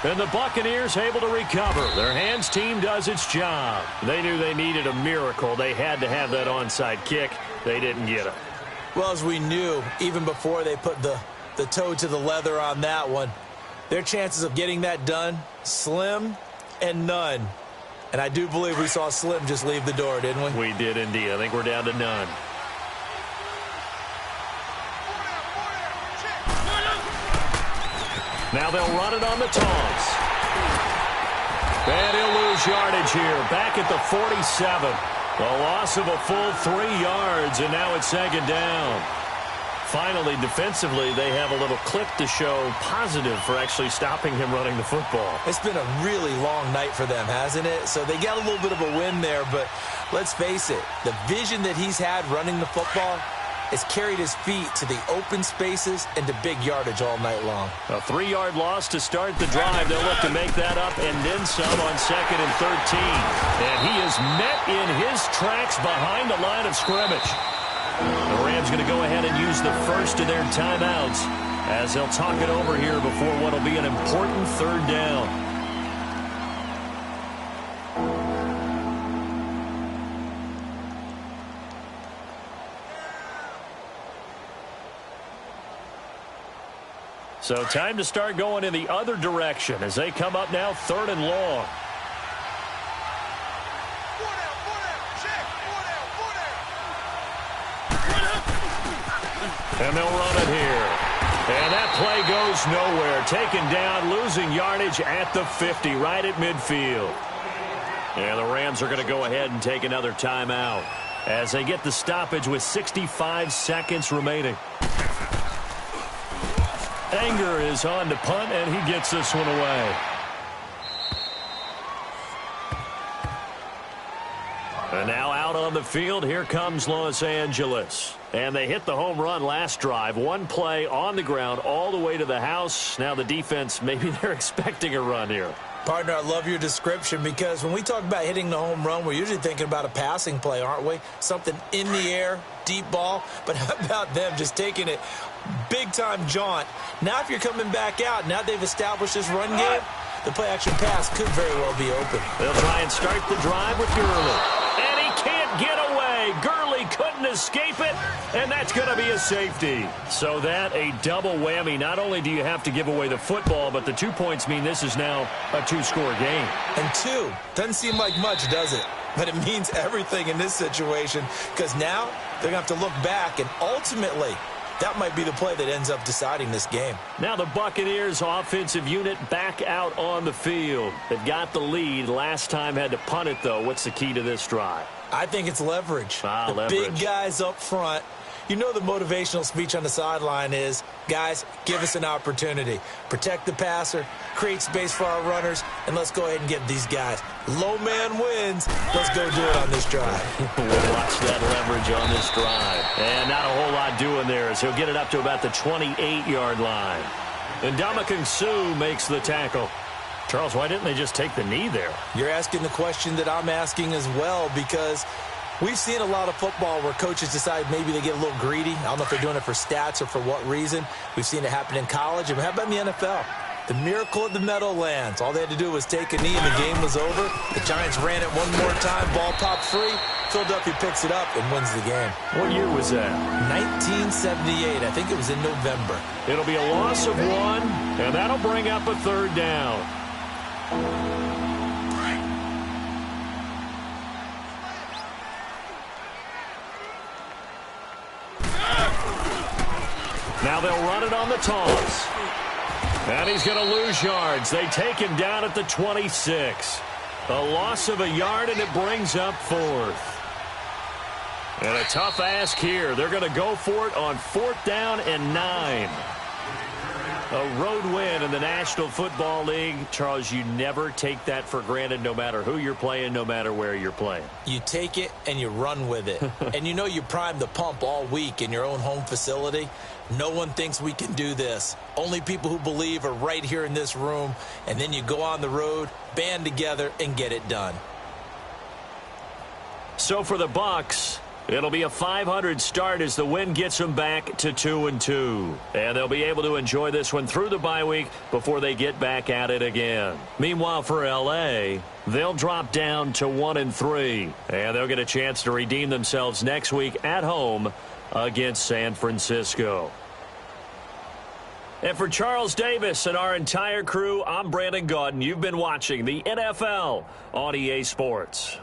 And the Buccaneers able to recover. Their hands team does its job. They knew they needed a miracle. They had to have that onside kick. They didn't get it. Well, as we knew, even before they put the toe to the leather on that one, their chances of getting that done, slim and none. And I do believe we saw Slim just leave the door, didn't we? We did indeed. I think we're down to none. Now they'll run it on the toss. And he'll lose yardage here. Back at the 47. A loss of a full 3 yards, and now it's 2nd down. Finally, defensively, they have a little clip to show positive for actually stopping him running the football. It's been a really long night for them, hasn't it? So they got a little bit of a win there, but let's face it, the vision that he's had running the football has carried his feet to the open spaces and to big yardage all night long. A 3-yard loss to start the drive. They'll look to make that up and then some on 2nd and 13. And he is met in his tracks behind the line of scrimmage. The Rams going to go ahead and use the first of their timeouts as they'll talk it over here before what will be an important 3rd down. So time to start going in the other direction as they come up now 3rd and long. And they'll run it here. And that play goes nowhere. Taken down, losing yardage at the 50, right at midfield. And the Rams are going to go ahead and take another timeout as they get the stoppage with 65 seconds remaining. Anger is on to punt, and he gets this one away. And now out on the field, here comes Los Angeles. And they hit the home run last drive. 1 play on the ground all the way to the house. Now the defense, maybe they're expecting a run here. Partner, I love your description because when we talk about hitting the home run, we're usually thinking about a passing play, aren't we? Something in the air, deep ball. But how about them just taking it big-time jaunt? Now if you're coming back out, now they've established this run game, the play-action pass could very well be open. They'll try and start the drive with Gurley. And he can't get away. Gurley couldn't escape it, and that's going to be a safety. So that a double whammy. Not only do you have to give away the football, but the 2 points mean this is now a 2-score game. And 2 doesn't seem like much, does it? But it means everything in this situation because now they're going to have to look back, and ultimately that might be the play that ends up deciding this game. Now the Buccaneers offensive unit back out on the field. They've got the lead. Last time had to punt it, though. What's the key to this drive? I think it's leverage. Leverage. Big guys up front. You know the motivational speech on the sideline is, guys, give us an opportunity. Protect the passer, create space for our runners, and let's go ahead and get these guys. Low man wins. Let's go do it on this drive. We'll watch that leverage on this drive. And not a whole lot doing there as he'll get it up to about the 28-yard line. And Ndamukong Suh makes the tackle. Charles, why didn't they just take the knee there? You're asking the question that I'm asking as well because We've seen a lot of football where coaches decide maybe they get a little greedy. I don't know if they're doing it for stats or for what reason. We've seen it happen in college, and how about in the NFL? The miracle of the Meadowlands. All they had to do was take a knee, and the game was over. The Giants ran it one more time. Ball popped free. Philadelphia picks it up and wins the game. What year was that? 1978. I think it was in November. It'll be a loss of 1, and that'll bring up a 3rd down. Now they'll run it on the toss. And he's going to lose yards. They take him down at the 26. A loss of a yard, and it brings up 4th. And a tough ask here. They're going to go for it on 4th down and 9. A road win in the National Football League. Charles, you never take that for granted no matter who you're playing, no matter where you're playing. You take it and you run with it. And you know you primed the pump all week in your own home facility. No one thinks we can do this. Only people who believe are right here in this room. And then you go on the road, band together, and get it done. So for the Bucs, it'll be a 500 start as the win gets them back to 2-2. And they'll be able to enjoy this one through the bye week before they get back at it again. Meanwhile, for L.A., they'll drop down to 1-3. And they'll get a chance to redeem themselves next week at home against San Francisco. And for Charles Davis and our entire crew, I'm Brandon Gaudin. You've been watching the NFL on EA Sports.